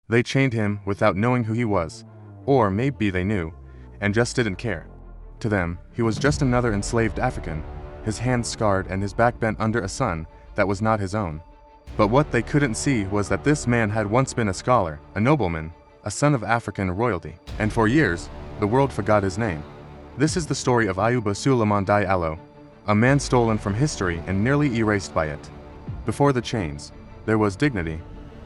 They chained him without knowing who he was, or maybe they knew, and just didn't care. To them, he was just another enslaved African, his hands scarred and his back bent under a sun that was not his own. But what they couldn't see was that this man had once been a scholar, a nobleman, a son of African royalty, and for years, the world forgot his name. This is the story of Ayuba Suleiman Diallo, a man stolen from history and nearly erased by it. Before the chains, there was dignity.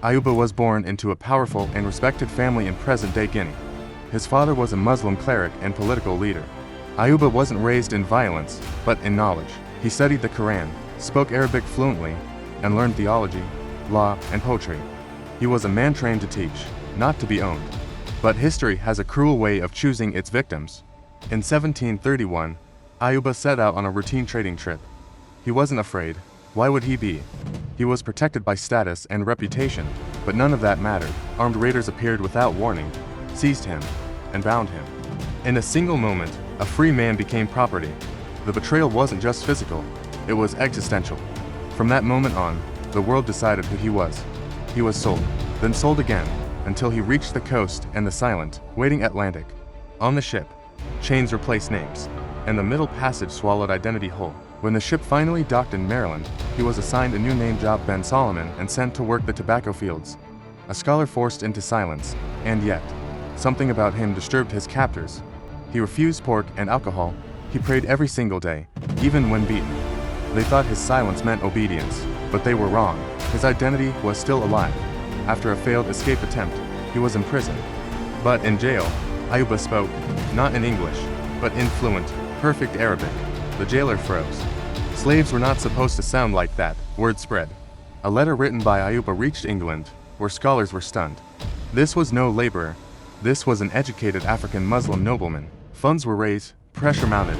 Ayuba was born into a powerful and respected family in present-day Guinea. His father was a Muslim cleric and political leader. Ayuba wasn't raised in violence, but in knowledge. He studied the Quran, spoke Arabic fluently, and learned theology, law, and poetry. He was a man trained to teach, not to be owned. But history has a cruel way of choosing its victims. In 1731, Ayuba set out on a routine trading trip. He wasn't afraid. Why would he be? He was protected by status and reputation, but none of that mattered. Armed raiders appeared without warning, seized him, and bound him. In a single moment, a free man became property. The betrayal wasn't just physical, it was existential. From that moment on, the world decided who he was. He was sold, then sold again, until he reached the coast and the silent, waiting Atlantic. On the ship, chains replaced names, and the Middle Passage swallowed identity whole. When the ship finally docked in Maryland, he was assigned a new name, Job Ben Solomon, and sent to work the tobacco fields. A scholar forced into silence, and yet, something about him disturbed his captors. He refused pork and alcohol. He prayed every single day, even when beaten. They thought his silence meant obedience, but they were wrong. His identity was still alive. After a failed escape attempt, he was imprisoned. But in jail, Ayuba spoke, not in English, but in fluent, perfect Arabic. The jailer froze. Slaves were not supposed to sound like that, word spread. A letter written by Ayuba reached England, where scholars were stunned. This was no laborer. This was an educated African Muslim nobleman. Funds were raised, pressure mounted,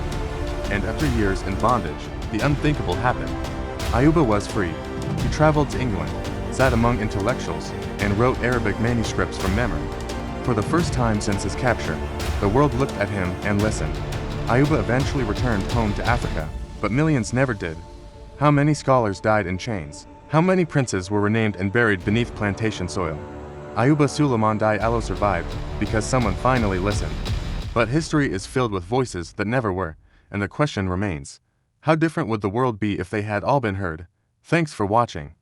and after years in bondage, the unthinkable happened. Ayuba was free. He traveled to England, sat among intellectuals, and wrote Arabic manuscripts from memory. For the first time since his capture, the world looked at him and listened. Ayuba eventually returned home to Africa, but millions never did. How many scholars died in chains? How many princes were renamed and buried beneath plantation soil? Ayuba Suleiman Diallo survived because someone finally listened. But history is filled with voices that never were, and the question remains, how different would the world be if they had all been heard? Thanks for watching.